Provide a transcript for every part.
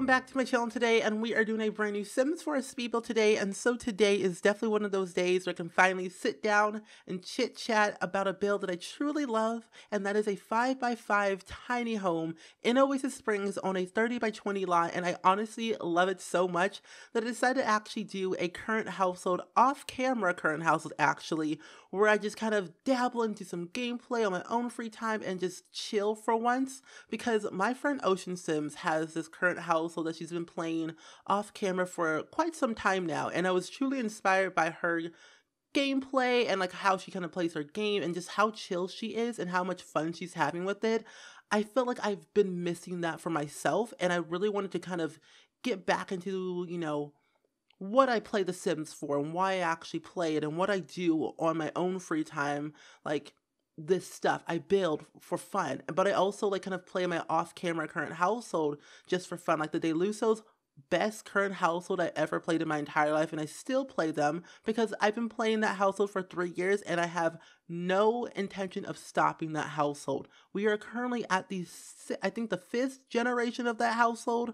back to my channel today, and we are doing a brand new Sims 4 speed build today. And so today is definitely one of those days where I can finally sit down and chit chat about a build that I truly love, and that is a 5x5 tiny home in Oasis Springs on a 30x20 lot. And I honestly love it so much that I decided to actually do a current household, off-camera current household actually, where I just kind of dabble into some gameplay on my own free time and just chill for once, because my friend SpringSims has this current household that she's been playing off camera for quite some time now, and I was truly inspired by her gameplay and like how she kind of plays her game and just how chill she is and how much fun she's having with it. I feel like I've been missing that for myself, and I really wanted to kind of get back into, what I play The Sims for and why I actually play it and what I do on my own free time. Like, this stuff I build for fun, but I also like kind of play my off-camera current household just for fun. Like the Deluso's best current household I ever played in my entire life, and I still play them because I've been playing that household for 3 years and I have no intention of stopping that household. We are currently at I think the 5th generation of that household.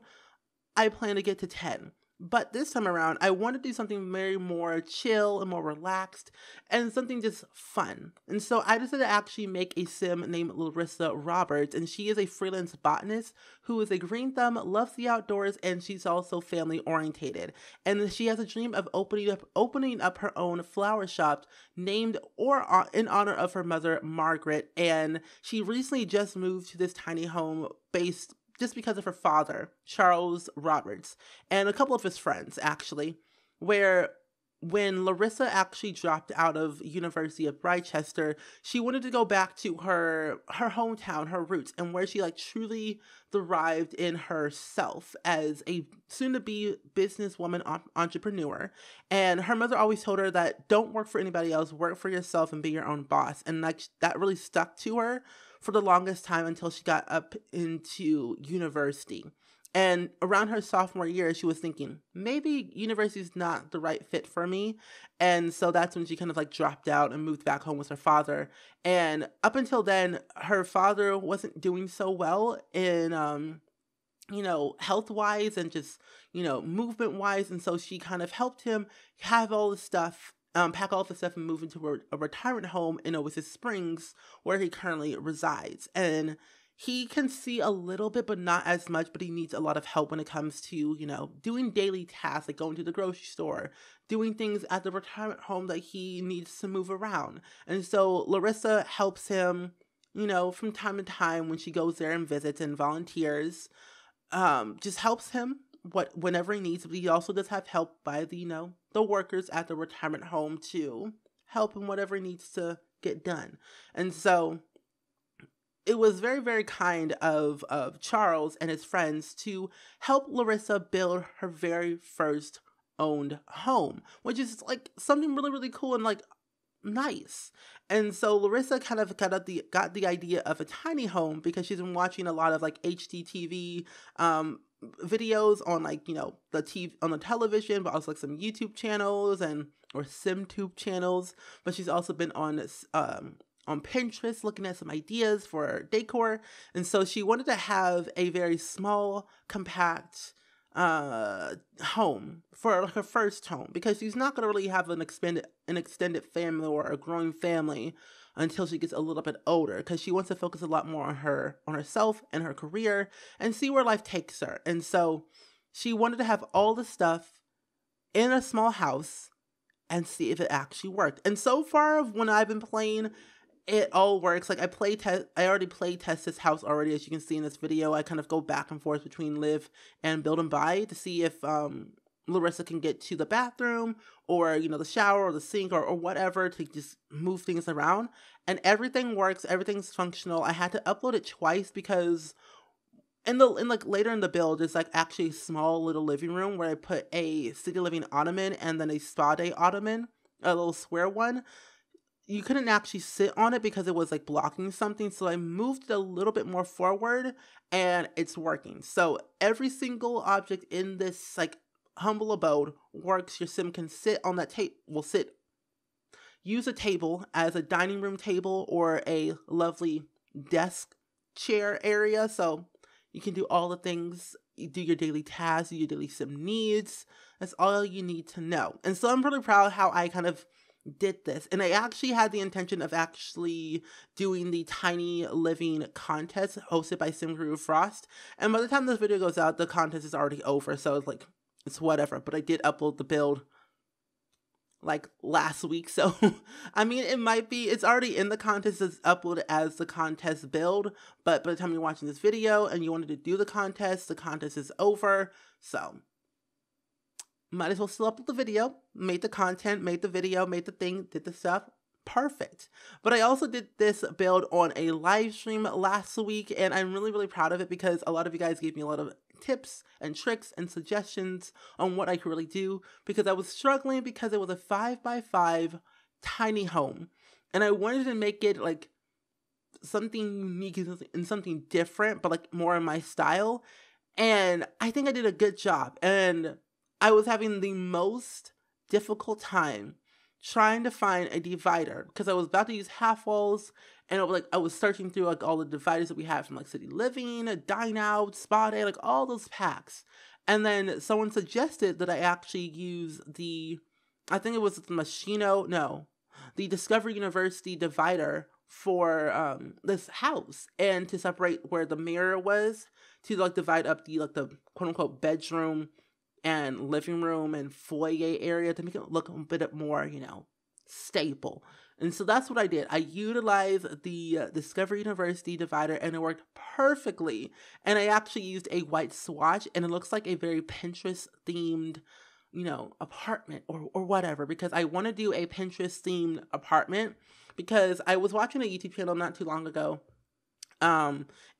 I plan to get to 10. But this time around, I want to do something very more chill and more relaxed and something just fun. And so I decided to actually make a sim named Larissa Roberts, and she is a freelance botanist who is a green thumb, loves the outdoors, and she's also family orientated. And she has a dream of opening up her own flower shop named or in honor of her mother, Margaret. And she recently just moved to this tiny home based just because of her father, Charles Roberts, and a couple of his friends, actually, where when Larissa actually dropped out of University of Rochester, she wanted to go back to her hometown, her roots, and where she like truly thrived in herself as a soon-to-be businesswoman entrepreneur. And her mother always told her that don't work for anybody else, work for yourself and be your own boss. And like that really stuck to her for the longest time until she got up into university. And around her sophomore year, she was thinking, maybe university is not the right fit for me. And so that's when she kind of like dropped out and moved back home with her father. And up until then, her father wasn't doing so well in, health-wise and just, movement-wise. And so she kind of helped him have all the stuff, pack all the stuff and move into a retirement home in Oasis Springs, where he currently resides. And he can see a little bit, but not as much, but he needs a lot of help when it comes to, doing daily tasks, like going to the grocery store, doing things at the retirement home that he needs to move around. And so Larissa helps him, from time to time when she goes there and visits and volunteers, just helps him whenever he needs. But he also does have help by the workers at the retirement home to help him whatever he needs to get done. And so it was very, very kind of Charles and his friends to help Larissa build her very first owned home, which is like something really, really cool and like nice. And so Larissa kind of got the idea of a tiny home because she's been watching a lot of like HDTV videos on like the TV on the television, but also like some YouTube channels or SimTube channels. But she's also been on Pinterest looking at some ideas for decor, and so she wanted to have a very small, compact home for like her first home, because she's not going to really have an extended family or a growing family until she gets a little bit older, because she wants to focus a lot more on herself and her career and see where life takes her. And so she wanted to have all the stuff in a small house and see if it actually worked. And so far when I've been playing, it all works. Like I already play test this house already, as you can see in this video. I kind of go back and forth between live and build and buy to see if Larissa can get to the bathroom or the shower or the sink or whatever, to just move things around. And everything works. Everything's functional. I had to upload it twice because later in the build, there's like actually a small little living room where I put a city living ottoman and then a spa day ottoman, a little square one. You couldn't actually sit on it because it was like blocking something, so I moved it a little bit more forward and it's working. So every single object in this like humble abode works. Your sim can sit on that table, use a table as a dining room table or a lovely desk chair area, so you can do all the things you do your daily tasks, do your daily sim needs. That's all you need to know. And so I'm really proud how I kind of did this. And I actually had the intention of actually doing the tiny living contest hosted by SimGryphi. And by the time this video goes out, the contest is already over. So it's like, it's whatever. But I did upload the build like last week. So, I mean, it's already in the contest. It's uploaded as the contest build. But by the time you're watching this video and you wanted to do the contest is over. So, might as well still upload the video, made the content, made the video, made the thing, did the stuff. Perfect. But I also did this build on a live stream last week, and I'm really, really proud of it because a lot of you guys gave me a lot of tips and tricks and suggestions on what I could really do because I was struggling because it was a 5x5 tiny home, and I wanted to make it like something unique and something different, but like more in my style. And I think I did a good job, and I was having the most difficult time trying to find a divider because I was about to use half walls, and I was searching through like all the dividers that we have from like City Living, Dine Out, Spa Day, like all those packs. And then someone suggested that I actually use I think it was the Discovery University divider for this house, and to separate where the mirror was to like divide up the quote unquote bedroom and living room and foyer area to make it look a bit more, stable. And so that's what I did. I utilized the Discovery University divider, and it worked perfectly. And I actually used a white swatch, and it looks like a very Pinterest themed, apartment or whatever, because I want to do a Pinterest themed apartment because I was watching a YouTube channel not too long ago.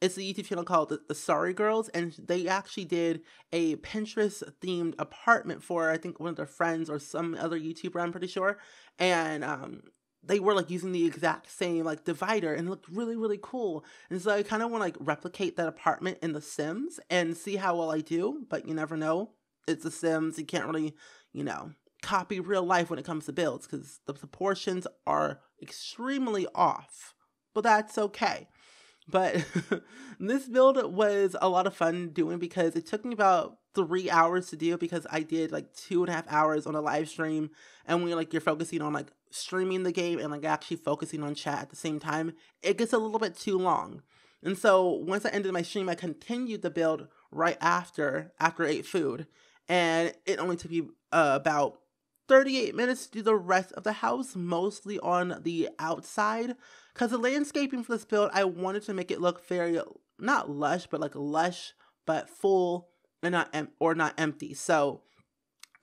It's a YouTube channel called the Sorry Girls, and they actually did a Pinterest themed apartment for, I think, one of their friends or some other YouTuber, I'm pretty sure. And they were like using the exact same like divider, and it looked really, really cool. And so I kind of want to like replicate that apartment in The Sims and see how well I do, but you never know. It's The Sims. You can't really, copy real life when it comes to builds because the proportions are extremely off, but that's okay. But this build was a lot of fun doing because it took me about 3 hours to do because I did like 2.5 hours on a live stream. And when you're focusing on like streaming the game and like actually focusing on chat at the same time, it gets a little bit too long. And so once I ended my stream, I continued the build right after I ate food. And it only took me about 38 minutes to do the rest of the house, mostly on the outside. Because the landscaping for this build, I wanted to make it look very, not lush, but like lush, but full and not empty. So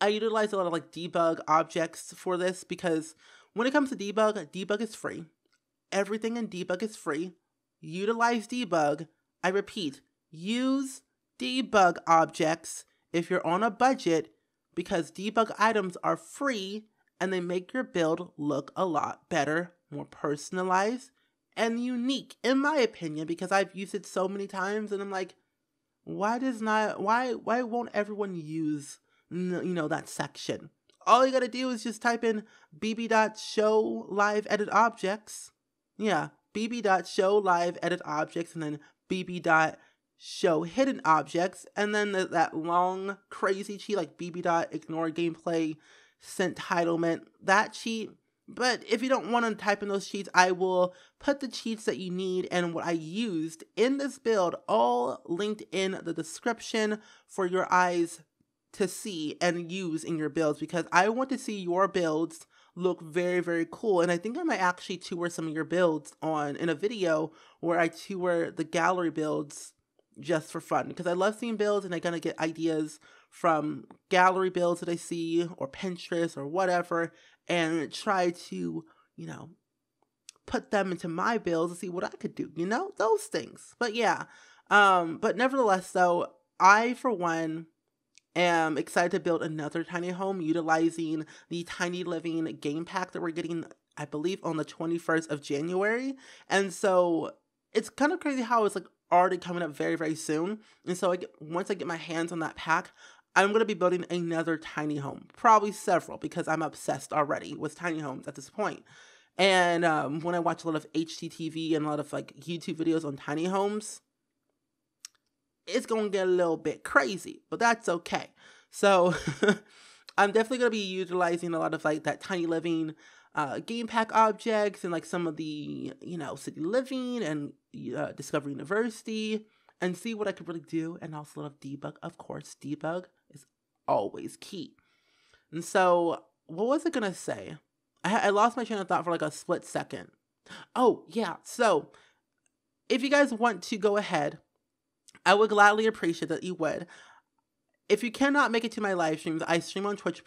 I utilized a lot of like debug objects for this because when it comes to debug is free. Everything in debug is free. Utilize debug. I repeat, use debug objects if you're on a budget because debug items are free and they make your build look a lot better, more personalized and unique, in my opinion, because I've used it so many times and I'm like, why won't everyone use, that section? All you gotta do is just type in bb.show live edit objects. Yeah, bb.show live edit objects and then bb.show hidden objects, and then that long crazy cheat like bb.ignore gameplay entitlement, that cheat. But if you don't want to type in those cheats, I will put the cheats that you need and what I used in this build all linked in the description for your eyes to see and use in your builds because I want to see your builds look very, very cool. And I think I might actually tour some of your builds in a video where I tour the gallery builds just for fun because I love seeing builds and I'm going to get ideas from gallery builds that I see or Pinterest or whatever and try to, put them into my builds to see what I could do, those things. But yeah, but nevertheless, though, I, for one, am excited to build another tiny home utilizing the Tiny Living game pack that we're getting, I believe, on the 21st of January. And so it's kind of crazy how it's like already coming up very, very soon. And so once I get my hands on that pack, I'm going to be building another tiny home, probably several, because I'm obsessed already with tiny homes at this point. And when I watch a lot of HGTV and a lot of like YouTube videos on tiny homes, it's going to get a little bit crazy, but that's okay. So I'm definitely going to be utilizing a lot of like that Tiny Living game pack objects and like some of the, City Living and Discovery University, and see what I could really do. And also a lot of debug. Of course, debug is always key. And so what was I going to say? I lost my train of thought for like a split second. Oh, yeah. So if you guys want to go ahead, I would gladly appreciate that you would. If you cannot make it to my live streams, I stream on Twitch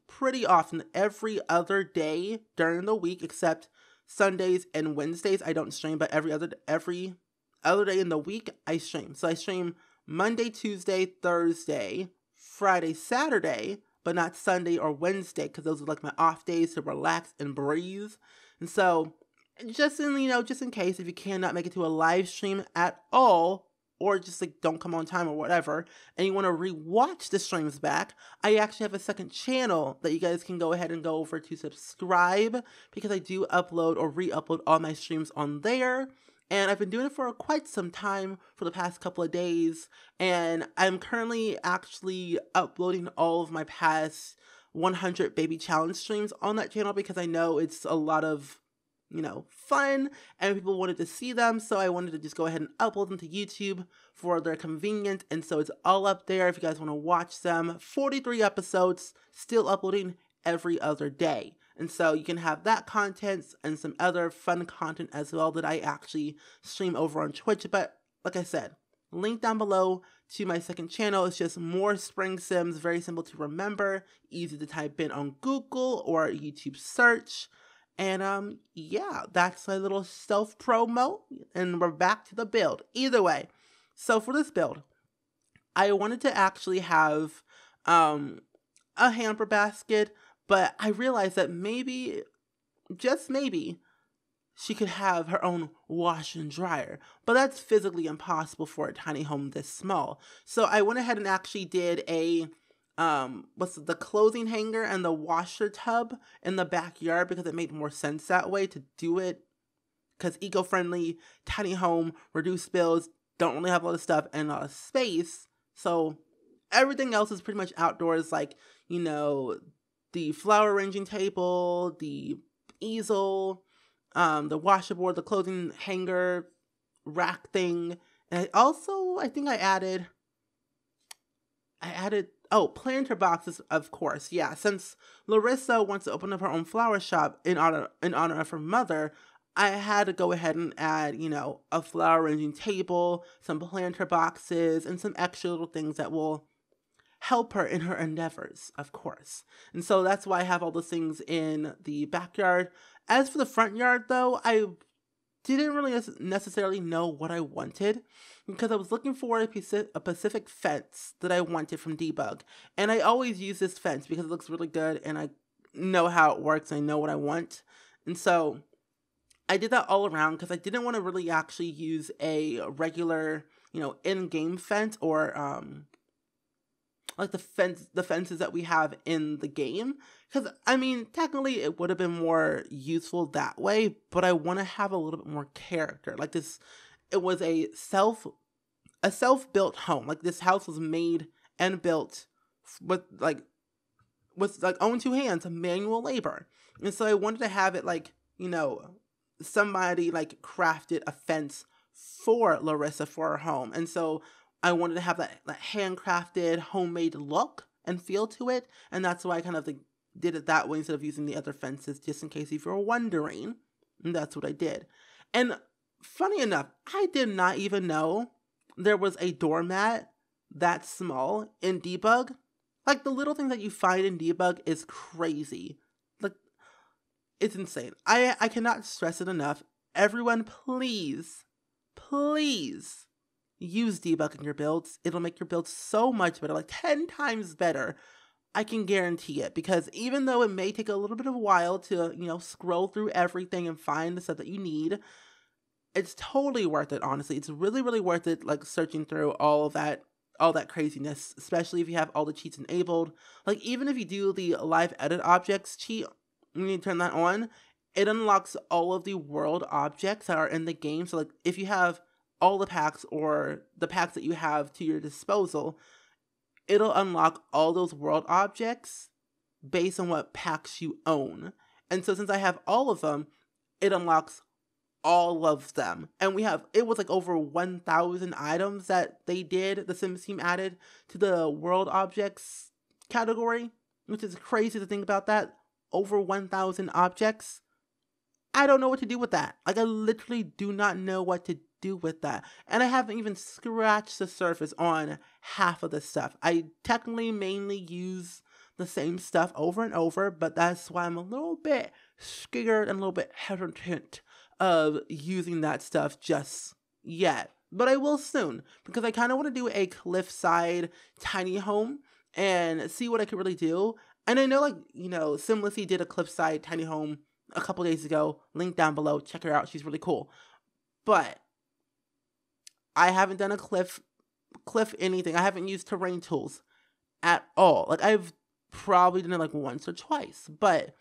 pretty often every other day during the week, except Sundays and Wednesdays. I don't stream, but every other day in the week I stream. So I stream Monday, Tuesday, Thursday, Friday, Saturday, but not Sunday or Wednesday, because those are like my off days to relax and breathe. And so just in case, if you cannot make it to a live stream at all, or just like don't come on time or whatever, and you want to rewatch the streams back, I actually have a second channel that you guys can go ahead and go over to subscribe, because I do upload or re-upload all my streams on there. And I've been doing it for quite some time, for the past couple of days, and I'm currently actually uploading all of my past 100 baby challenge streams on that channel, because I know it's a lot of fun, and people wanted to see them, so I wanted to just go ahead and upload them to YouTube for their convenience. And so it's all up there if you guys want to watch them. 43 episodes, still uploading every other day. And so you can have that content and some other fun content as well that I actually stream over on Twitch. But like I said, link down below to my second channel. It's just more SpringSims, very simple to remember, easy to type in on Google or YouTube search. And yeah, that's my little self-promo, and we're back to the build. Either way, so for this build, I wanted to actually have a hamper basket, but I realized that maybe, just maybe, she could have her own washer and dryer, but that's physically impossible for a tiny home this small. So I went ahead and actually did a the clothing hanger and the washer tub in the backyard, because it made more sense that way to do it, because eco-friendly, tiny home, reduced bills, don't really have a lot of stuff and a lot of space. So everything else is pretty much outdoors, like, the flower arranging table, the easel, the washerboard, the clothing hanger, rack thing. And I think I added planter boxes, of course. Yeah, since Larissa wants to open up her own flower shop in honor of her mother, I had to go ahead and add, a flower arranging table, some planter boxes, and some extra little things that will help her in her endeavors, of course. And so that's why I have all those things in the backyard. As for the front yard, though, I didn't really necessarily know what I wanted, because I was looking for a Pacific fence that I wanted from Debug. And I always use this fence because it looks really good, and I know how it works, I know what I want. And so I did that all around, because I didn't want to really actually use a regular, in-game fence, or like the fences that we have in the game. Because, technically it would have been more useful that way, but I want to have a little bit more character. Like this, it was a self-built home. Like this house was made and built with own two hands, manual labor. And so I wanted to have it like, somebody like crafted a fence for Larissa for her home. And so I wanted to have that handcrafted, homemade look and feel to it. And that's why I kind of did it that way instead of using the other fences, just in case if you were wondering. And that's what I did. And funny enough, I did not even know there was a doormat that small in Debug. Like, the little thing that you find in Debug is crazy. Like, it's insane. I cannot stress it enough. Everyone, please use Debug in your builds. It'll make your builds so much better, like 10 times better. I can guarantee it, because even though it may take a little bit of a while to, scroll through everything and find the stuff that you need, it's totally worth it, honestly. It's really, really worth it, like, searching through all that craziness, especially if you have all the cheats enabled. Like, even if you do the live edit objects cheat, when you turn that on, it unlocks all of the world objects that are in the game. So, like, if you have all the packs or the packs that you have to your disposal, it'll unlock all those world objects based on what packs you own. And so since I have all of them, it unlocks all of them. And it was like over 1,000 items that the Sims team added to the world objects category, which is crazy to think about that. Over 1,000 objects. I don't know what to do with that. Like, I literally do not know what to do with that. And I haven't even scratched the surface on half of the stuff. I technically mainly use the same stuff over and over, but that's why I'm a little bit scared and a little bit hesitant of using that stuff just yet. But I will soon, because I kind of want to do a cliffside tiny home and see what I could really do. And I know, like, Simlessy did a cliffside tiny home a couple days ago. Link down below. Check her out. She's really cool. But I haven't done a cliff anything. I haven't used terrain tools at all. Like, I've probably done it like once or twice, but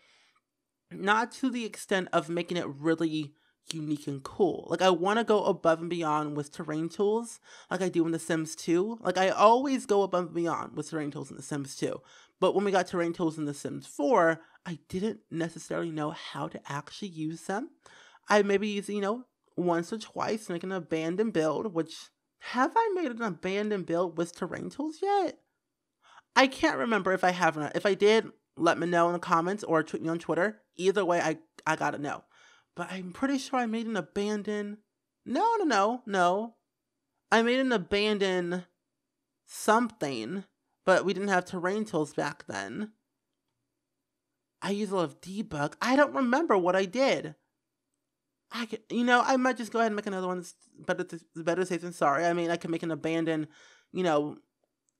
not to the extent of making it really unique and cool. Like, I want to go above and beyond with terrain tools like I do in The Sims 2. Like, I always go above and beyond with terrain tools in The Sims 2. But when we got terrain tools in The Sims 4, I didn't necessarily know how to actually use them. I maybe used, once or twice, make an abandoned build, which, have I made an abandoned build with terrain tools yet? I can't remember if I have or not. If I did, let me know in the comments or tweet me on Twitter. Either way, I gotta know. But I'm pretty sure I made an abandoned... No. I made an abandoned something, but we didn't have terrain tools back then. I used a lot of debug. I don't remember what I did. I might just go ahead and make another one. Better safe than sorry. I mean, I could make an abandoned,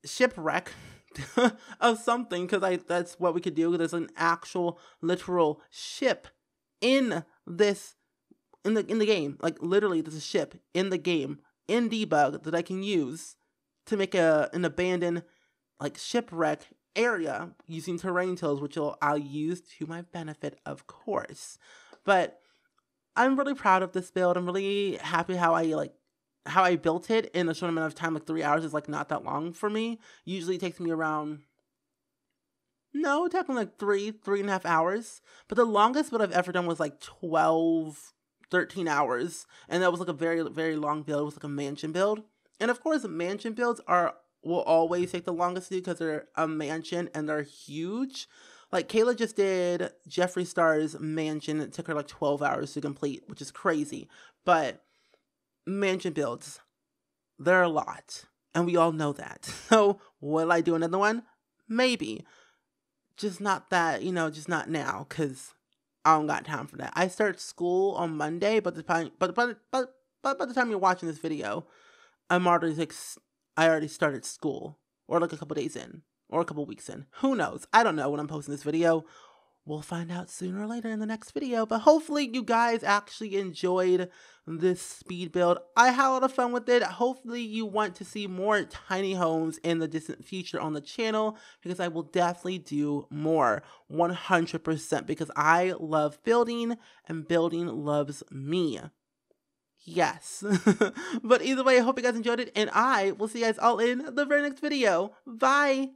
shipwreck of something, because that's what we could do. There's an actual literal ship in the game. Like, literally, there's a ship in the game in debug that I can use to make an abandoned, like, shipwreck area using terrain tools, which I'll use to my benefit, of course. But I'm really proud of this build. I'm really happy how I built it in a short amount of time. Like, 3 hours is like not that long for me. Usually it takes me around, technically like 3.5 hours. But the longest build I've ever done was like 12, 13 hours. And that was like a very, very long build. It was like a mansion build. And of course, mansion builds will always take the longest to do because they're a mansion and they're huge. Like, Kayla just did Jeffree Star's mansion. It took her like 12 hours to complete, which is crazy. But mansion builds, they're a lot. And we all know that. So, will I do another one? Maybe. Just not that, just not now, because I don't got time for that. I start school on Monday, but by the time you're watching this video, I already started school, or like a couple days in, or a couple weeks in. Who knows? I don't know when I'm posting this video. We'll find out sooner or later in the next video, but hopefully you guys actually enjoyed this speed build. I had a lot of fun with it. Hopefully you want to see more tiny homes in the distant future on the channel, because I will definitely do more, 100%, because I love building and building loves me. Yes. But either way, I hope you guys enjoyed it, and I will see you guys all in the very next video. Bye!